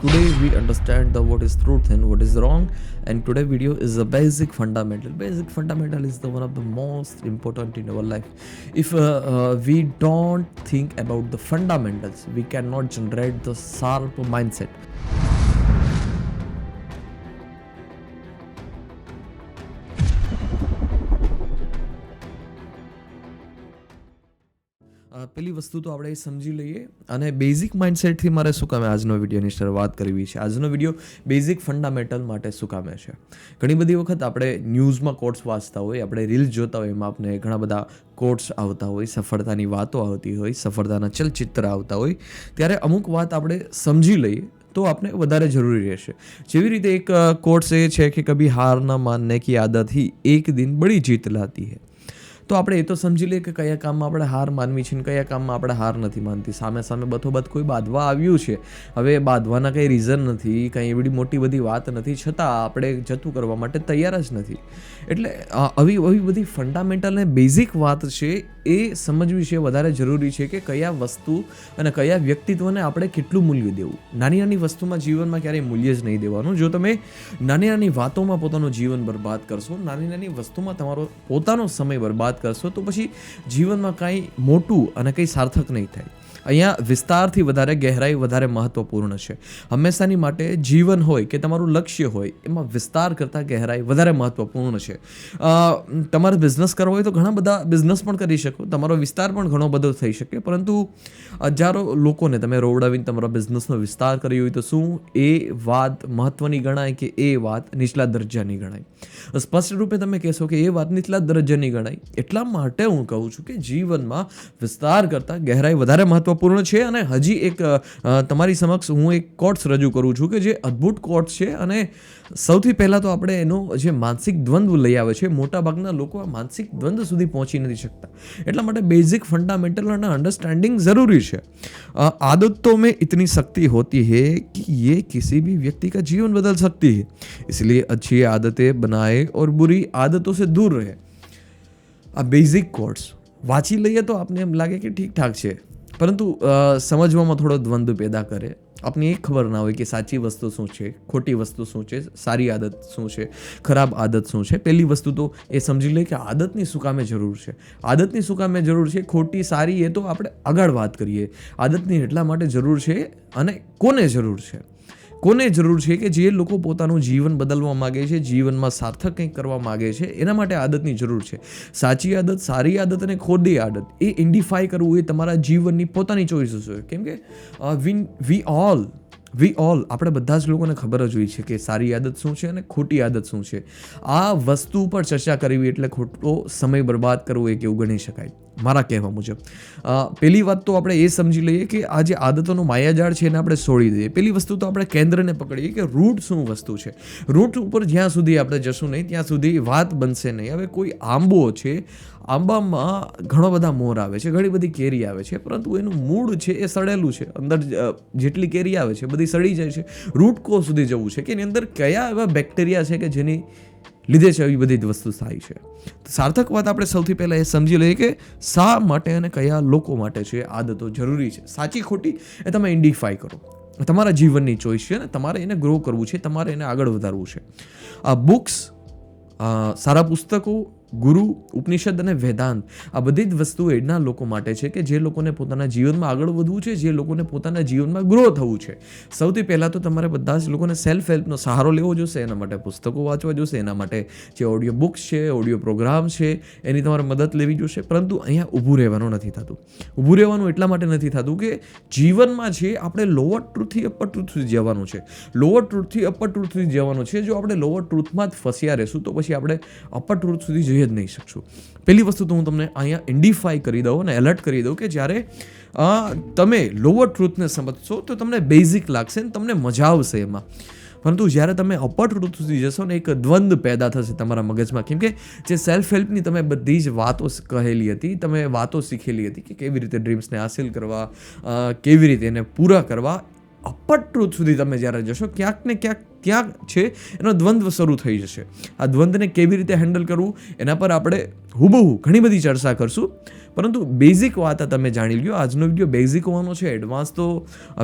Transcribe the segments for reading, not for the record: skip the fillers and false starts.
today we understand the what is truth and what is wrong, and today video is a basic fundamental. Basic fundamental is the one of the most important in our life. If we don't think about the fundamentals, we cannot generate the sharp mindset. પેલી વસ્તુ તો આપણે સમજી લઈએ, અને basic માઇન્ડસેટથી મારે શું કામે આજનો વિડીયોની શરૂઆત કરવી છે. આજનો વિડીયો બેઝિક ફંડામેન્ટલ માટે શું કામે છે. ઘણી બધી વખત આપણે ન્યૂઝમાં કોટ્સ વાંચતા હોય, આપણે રીલ્સ જોતા હોય, એમાં આપણે ઘણા બધા કોટ્સ આવતા હોય, સફળતાની વાતો આવતી હોય, સફળતાના ચલચિત્ર આવતા હોય, ત્યારે અમુક વાત આપણે સમજી લઈએ તો આપણે વધારે જરૂરી રહેશે. જેવી રીતે એક કોટ્સ એ છે કે કભી હાર ના માનને કી આદત ही एक दिन बड़ी जीत लाती है. તો આપણે એ તો સમજી લઈએ કે કયા કામમાં આપણે હાર માનવી છે ને કયા કામમાં આપણે હાર નથી માનતી. સામે બધોબધ કોઈ બાંધવા આવ્યું છે, હવે બાંધવાના કંઈ રીઝન નથી, કંઈ એવી મોટી બધી વાત નથી, છતાં આપણે જતું કરવા માટે તૈયાર જ નથી. એટલે આવી બધી ફંડામેન્ટલ ને બેઝિક વાત છે એ સમજવી છે વધારે જરૂરી છે કે કયા વસ્તુ અને કયા વ્યક્તિત્વને આપણે કેટલું મૂલ્ય દેવું. નાની વસ્તુમાં જીવનમાં ક્યારેય મૂલ્ય જ નહીં દેવાનું. જો તમે નાની વાતોમાં પોતાનું જીવન બરબાદ કરશો, નાની વસ્તુમાં તમારો પોતાનો સમય બરબાદ કરશો, તો પછી જીવનમાં કાંઈ મોટું અને કંઈ સાર્થક નહીં થાય. અહીંયા વિસ્તારથી વધારે ગહેરાઈ વધારે મહત્વપૂર્ણ છે. હંમેશાની માટે જીવન હોય કે તમારું લક્ષ્ય હોય, એમાં વિસ્તાર કરતાં ગહેરાઈ વધારે મહત્વપૂર્ણ છે. તમારે બિઝનેસ કરવો હોય તો ઘણા બધા બિઝનેસ પણ કરી શકો, તમારો વિસ્તાર પણ ઘણો બધો થઈ શકે, પરંતુ હજારો લોકોને તમે રોવડાવીને તમારા બિઝનેસનો વિસ્તાર કર્યો હોય તો શું એ વાત મહત્વની ગણાય કે એ વાત નીચલા દરજ્જાની ગણાય? સ્પષ્ટ રૂપે તમે કહેશો કે એ વાત નીચલા દરજ્જાની ગણાય. એટલા માટે હું કહું છું કે જીવનમાં વિસ્તાર કરતાં ગહેરાઈ વધારે મહત્વપૂર્ણ છે. અને હજી એક તમારી સમક્ષ હું એક કોટ્સ રજૂ કરું છું કે જે અદ્ભુત કોટ્સ છે. અને સૌથી પહેલાં તો આપણે એનો જે માનસિક દ્વંદ્વ લઈ આવે છે, મોટાભાગના લોકો આ માનસિક દ્વંદ્વ સુધી પહોંચી નથી શકતા. એટલા માટે બેઝિક ફંડામેન્ટલ અને અંડરસ્ટેન્ડિંગ જરૂરી છે. आदतों में इतनी शक्ति होती है कि ये किसी भी व्यक्ति का जीवन बदल सकती है. इसलिए अच्छी आदतें बनाए और बुरी आदतों से दूर रहे. આ બેઝિક કોટ્સ વાંચી લઈએ તો આપને એમ લાગે કે ઠીકઠાક છે, પરંતુ સમજવામાં થોડો દ્વંદ્વ પેદા કરે. આપને એ ખબર ના હોય કે સાચી વસ્તુ શું છે, ખોટી વસ્તુ શું છે, સારી આદત શું છે, ખરાબ આદત શું છે. પહેલી વસ્તુ તો એ સમજી લે કે આદતની શું કામે જરૂર છે. આદતની શું કામે જરૂર છે, ખોટી સારી એ તો આપણે આગળ વાત કરીએ. આદતની એટલા માટે જરૂર છે, અને કોને જરૂર છે? કોને જરૂર છે કે જે લોકો પોતાનું જીવન બદલવા માગે છે, જીવનમાં સાર્થક કંઈક કરવા માગે છે, એના માટે આદતની જરૂર છે. સાચી આદત, સારી આદત અને ખોટી આદત એ આઈડેન્ટિફાઈ કરવું એ તમારા જીવનની પોતાની ચોઇસીસ હોય. કેમ કે વી ઓલ આપણે બધા જ લોકોને ખબર જ હોય છે કે સારી આદત શું છે અને ખોટી આદત શું છે. આ વસ્તુ પર ચર્ચા કરવી એટલે ખોટો સમય બરબાદ કરવો એ કેવું ગણી શકાય મારા કહેવા મુજબ. પહેલી વાત તો આપણે એ સમજી લઈએ કે આ જે આદતોનો માયાજાળ છે એને આપણે છોડી દઈએ. પહેલી વસ્તુ તો આપણે કેન્દ્રને પકડીએ કે રૂટ શું વસ્તુ છે. રૂટ ઉપર જ્યાં સુધી આપણે જશું નહીં ત્યાં સુધી વાત બનશે નહીં. હવે કોઈ આંબો છે, આંબામાં ઘણો બધા મોર આવે છે, ઘણી બધી કેરી આવે છે, પરંતુ એનું મૂળ છે એ સડેલું છે. અંદર જેટલી કેરી આવે છે બધી સડી જાય છે. રૂટ કો સુધી જવું છે કે એની અંદર કયા એવા બેક્ટેરિયા છે કે જેની લીધે છે આવી બધી વસ્તુ થાય છે. સાર્થક વાત આપણે સૌથી પહેલાં એ સમજી લઈએ કે શા માટે અને કયા લોકો માટે છે આદતો જરૂરી છે. સાચી ખોટી એ તમે આઈડેન્ટિફાઈ કરો. તમારા જીવનની ચોઈસ છે અને તમારે એને ગ્રો કરવું છે, તમારે એને આગળ વધારવું છે. આ બુક્સ, સારા પુસ્તકો, ગુરુ, ઉપનિષદ અને વેદાંત આ બધી જ વસ્તુઓ એના લોકો માટે છે કે જે લોકોને પોતાના જીવનમાં આગળ વધવું છે, જે લોકોને પોતાના જીવનમાં ગ્રો થવું છે. સૌથી પહેલાં તો તમારે બધા જ લોકોને સેલ્ફ હેલ્પનો સહારો લેવો જોશે. એના માટે પુસ્તકો વાંચવા જોશે, એના માટે જે ઓડિયો બુક્સ છે, ઓડિયો પ્રોગ્રામ છે, એની તમારે મદદ લેવી જોશે. પરંતુ અહીંયા ઊભું રહેવાનું નથી થતું. ઊભું રહેવાનું એટલા માટે નથી થતું કે જીવનમાં છે આપણે લોઅર ટ્રુથથી અપર ટ્રુથ સુધી જવાનું છે. લોઅર ટ્રુથથી અપર ટ્રુથ સુધી જવાનું છે. જો આપણે લોઅર ટ્રુથમાં જ ફસ્યા રહેશું તો પછી આપણે અપર ટ્રુથ સુધી જઈ જ નહીં શકશું. પહેલી વસ્તુ તો હું તમને અહીંયા આઈડેન્ટિફાઈ કરી દઉં અને એલર્ટ કરી દઉં કે જ્યારે તમે લોઅર ટ્રુથને સમજશો તો તમને બેઝિક લાગશે ને તમને મજા આવશે એમાં. પરંતુ જ્યારે તમે અપર ટ્રુથ સુધી જશો ને એક દ્વંદ્વ પેદા થશે તમારા મગજમાં. કેમ કે જે સેલ્ફ હેલ્પની તમે બધી જ વાતો કહેલી હતી, તમે વાતો શીખેલી હતી કે કેવી રીતે ડ્રીમ્સને હાસિલ કરવા, કેવી રીતે એને પૂરા કરવા, અપર ટ્રુથ સુધી તમે જ્યારે જશો ક્યાંક ને ક્યાંક ત્યાં છે એનો દ્વંદ્વ શરૂ થઈ જશે. આ દ્વંદ્વને કેવી રીતે હેન્ડલ કરવું એના પર આપણે હુબહુ ઘણી બધી ચર્ચા કરશું, પરંતુ બેઝિક વાત તમે જાણી લ્યો. આજનો વિડીયો બેઝિક હોવાનો છે, એડવાન્સ તો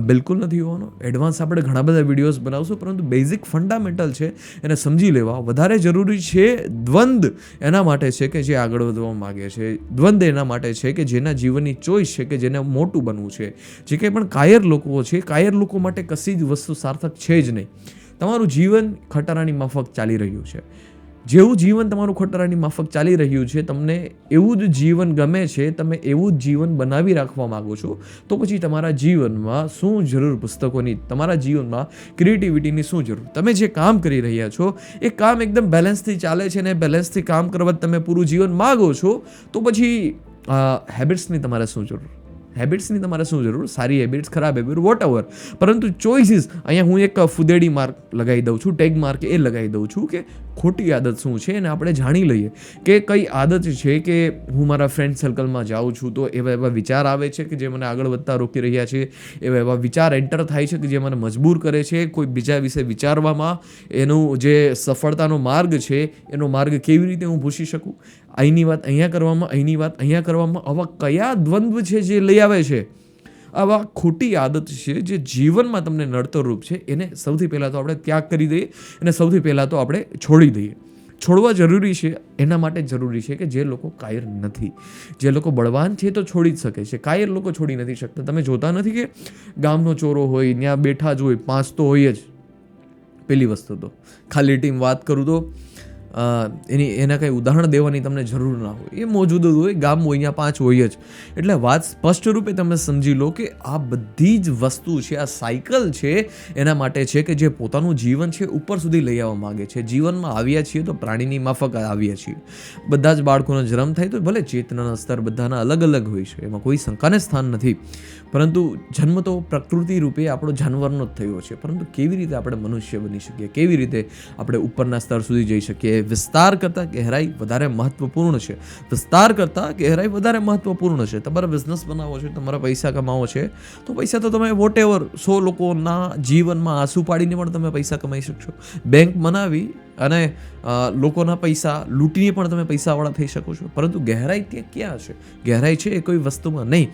બિલકુલ નથી હોવાનો. એડવાન્સ આપણે ઘણા બધા વિડીયોઝ બનાવશું, પરંતુ બેઝિક ફંડામેન્ટલ છે એને સમજી લેવા વધારે જરૂરી છે. દ્વંદ્વ એના માટે છે કે જે આગળ વધવા માગે છે, દ્વંદ્વ એના માટે છે કે જેના જીવનની ચોઈસ છે કે જેને મોટું બનવું છે. જે કંઈ પણ કાયર લોકો છે, કાયર લોકો માટે કશી જ વસ્તુ સાર્થક છે જ નહીં. તમારું જીવન ખટારાની માફક ચાલી રહ્યું છે. જેવું જીવન તમારું ખટારાની માફક ચાલી રહ્યું છે, તમને એવું જ જીવન ગમે છે, તમે એવું જ જીવન બનાવી રાખવા માગો છો, તો પછી તમારા જીવનમાં શું જરૂર પુસ્તકોની, તમારા જીવનમાં ક્રિએટિવિટીની શું જરૂર? તમે જે કામ કરી રહ્યા છો એ કામ એકદમ બેલેન્સથી ચાલે છે ને બેલેન્સથી કામ કરવા તમે પૂરું જીવન માગો છો, તો પછી હેબિટ્સની તમારે શું જરૂર? હેબિટ્સની તમારે શું જરૂર? સારી હેબિટ્સ, ખરાબ હેબિટ, વોટ એવર, પરંતુ ચોઇસીસ. અહીંયા હું એક ફુદેડી માર્ક લગાવી દઉં છું, ટેગ માર્ક એ લગાવી દઉં છું કે ખોટી આદત શું છે અને આપણે જાણી લઈએ કે કઈ આદત છે કે હું મારા ફ્રેન્ડ સર્કલમાં જાઉં છું તો એવા વિચાર આવે છે કે જે મને આગળ વધતા રોકી રહ્યા છે, એવા વિચાર એન્ટર થાય છે કે જે મને મજબૂર કરે છે કોઈ બીજા વિશે વિચારવામાં. એનું જે સફળતાનો માર્ગ છે એનો માર્ગ કેવી રીતે હું ભૂસી શકું, અહીંની વાત અહીંયા કરવામાં, અહીંની વાત અહીંયા કરવામાં, આવા કયા દ્વંદ્વ છે જે લઈ આવે છે? આવા ખોટી આદત છે જે જીવનમાં તમને નડતરરૂપ છે, એને સૌથી પહેલાં તો આપણે ત્યાગ કરી દઈએ અને સૌથી પહેલાં તો આપણે છોડી દઈએ. છોડવા જરૂરી છે, એના માટે જરૂરી છે કે જે લોકો કાયર નથી, જે લોકો બળવાન છે તો છોડી જ શકે છે, કાયર લોકો છોડી નથી શકતા. તમે જોતા નથી કે ગામનો ચોરો હોય ત્યાં બેઠા જ હોય, 5 તો હોય જ. પેલી વસ્તુ તો ખાલી ટીમ વાત કરું તો એના કંઈ ઉદાહરણ દેવાની તમને જરૂર ના હોય, એ મોજૂદ હોય, ગામ હોય અહીંયા 5 હોય જ. એટલે વાત સ્પષ્ટ રૂપે તમે સમજી લો કે આ બધી જ વસ્તુ છે, આ સાયકલ છે એના માટે છે કે જે પોતાનું જીવન છે ઉપર સુધી લઈ આવવા માગે છે. જીવનમાં આવ્યા છીએ તો પ્રાણીની માફક આવ્યા છીએ. બધા જ બાળકોનો જન્મ થાય તો ભલે ચેતનાના સ્તર બધાના અલગ અલગ હોય છે, એમાં કોઈ શંકાને સ્થાન નથી, પરંતુ જન્મ તો પ્રકૃતિ રૂપે આપણો જાનવરનો જ થયો છે. પરંતુ કેવી રીતે આપણે મનુષ્ય બની શકીએ, કેવી રીતે આપણે ઉપરના સ્તર સુધી જઈ શકીએ? વિસ્તાર કરતાં ગહેરાઈ વધારે મહત્વપૂર્ણ છે. વિસ્તાર કરતાં ગહેરાઈ વધારે મહત્વપૂર્ણ છે. તમારે બિઝનેસ બનાવવો છે, તમારા પૈસા કમાવો છે, તો પૈસા તો તમે વોટ એવર 100 લોકોના જીવનમાં આંસુ પાડીને પણ તમે પૈસા કમાઈ શકશો. બેંક બનાવી અને લોકોના પૈસા લૂંટીને પણ તમે પૈસાવાળા થઈ શકો છો. પરંતુ ગહેરાઈ ત્યાં ક્યાં છે? ગહેરાઈ છે એ કોઈ વસ્તુમાં નહીં.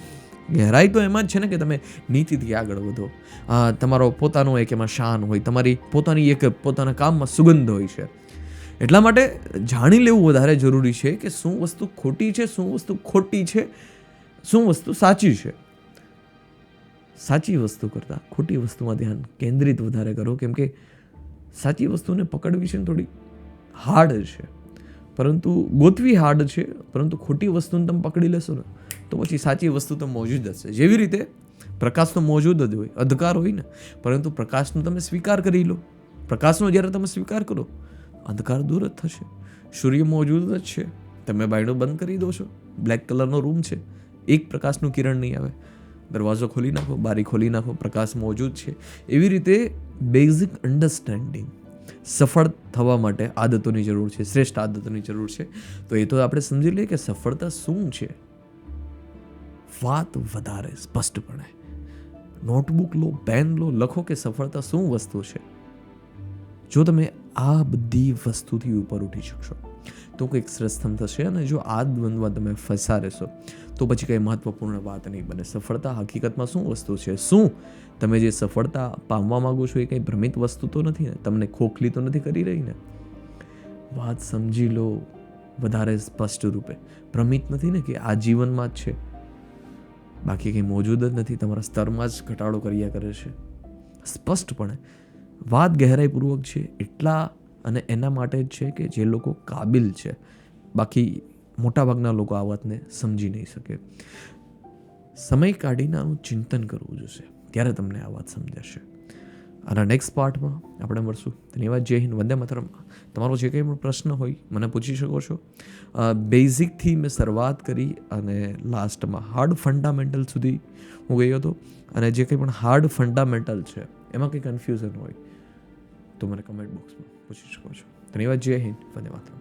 ગહેરાઈ તો એમાં જ છે ને કે તમે નીતિથી આગળ વધો, તમારો પોતાનો એક એમાં શાન હોય, તમારી પોતાની એક પોતાના કામમાં સુગંધ હોય છે. એટલા માટે જાણી લેવું વધારે જરૂરી છે કે શું વસ્તુ ખોટી છે, શું વસ્તુ ખોટી છે, શું વસ્તુ સાચી છે. સાચી વસ્તુ કરતાં ખોટી વસ્તુમાં ધ્યાન કેન્દ્રિત વધારે કરો, કેમ કે સાચી વસ્તુને પકડવી છે ને થોડી હાર્ડ છે, પરંતુ ગોતવી હાર્ડ છે. પરંતુ ખોટી વસ્તુને તમે પકડી લેશો ને તો પછી સાચી વસ્તુ તો મોજૂદ જ છે. જેવી રીતે પ્રકાશ તો મોજૂદ જ હોય, અંધકાર હોય ને, પરંતુ પ્રકાશનો તમે સ્વીકાર કરી લો. પ્રકાશનો જ્યારે તમે સ્વીકાર કરો, અંધકાર દૂર જ થશે. સૂર્ય મોજૂદ જ છે, તમે બાયણો બંધ કરી દો છો, બ્લેક કલરનો રૂમ છે, એક પ્રકાશનું કિરણ નહીં આવે. દરવાજો ખોલી નાખો, બારી ખોલી નાખો, પ્રકાશ મોજૂદ છે. એવી રીતે બેઝિક અન્ડરસ્ટેન્ડિંગ, સફળ થવા માટે આદતોની જરૂર છે, શ્રેષ્ઠ આદતોની જરૂર છે. તો એ તો આપણે સમજી લઈએ કે સફળતા શું છે. વાત વધારે સ્પષ્ટપણે નોટબુક લો, પેન લો, લખો કે સફળતા શું વસ્તુ છે. જો તમે આ બધી વસ્તુથી ઉપર ઉઠી શકશો તો કંઈક શ્રેષ્ઠમ થશે. અને જો આ દ્વંદ્વમાં તમે ફસા રહેશો તો પછી કંઈ મહત્વપૂર્ણ વાત નહીં બને. સફળતા હકીકતમાં શું વસ્તુ છે? શું તમે જે સફળતા પામવા માંગો છો એ કંઈ ભ્રમિત વસ્તુ તો નથી ને? તમને ખોખલી તો નથી કરી રહી ને? વાત સમજી લો વધારે સ્પષ્ટ રૂપે. ભ્રમિત નથી ને કે આ જીવનમાં જ છે, બાકી કંઈ મોજૂદ જ નથી, તમારા સ્તરમાં જ ઘટાડો કર્યા કરે છે. સ્પષ્ટપણે વાત ગહેરાઈપૂર્વક છે એટલા, અને એના માટે જ છે કે જે લોકો કાબિલ છે. બાકી મોટાભાગના લોકો આ વાતને સમજી નહીં શકે. સમય કાઢીને આનું ચિંતન કરવું જોશે, ત્યારે તમને આ વાત સમજાશે. આના નેક્સ્ટ પાર્ટમાં આપણે મળશું. ધન્યવાદ. જય હિન્દ. વંદે માતરમ. તમારો જે કંઈ પણ પ્રશ્ન હોય મને પૂછી શકો છો. બેઝિકથી મેં શરૂઆત કરી અને લાસ્ટમાં હાર્ડ ફંડામેન્ટલ સુધી હું ગયો હતો. અને જે કંઈ પણ હાર્ડ ફંડામેન્ટલ છે એમાં કંઈ કન્ફ્યુઝન હોય તો મને કમેન્ટ બોક્સમાં પૂછી શકો છો. ધન્યવાદ. જય હિન્દ. વંદે માતરમ.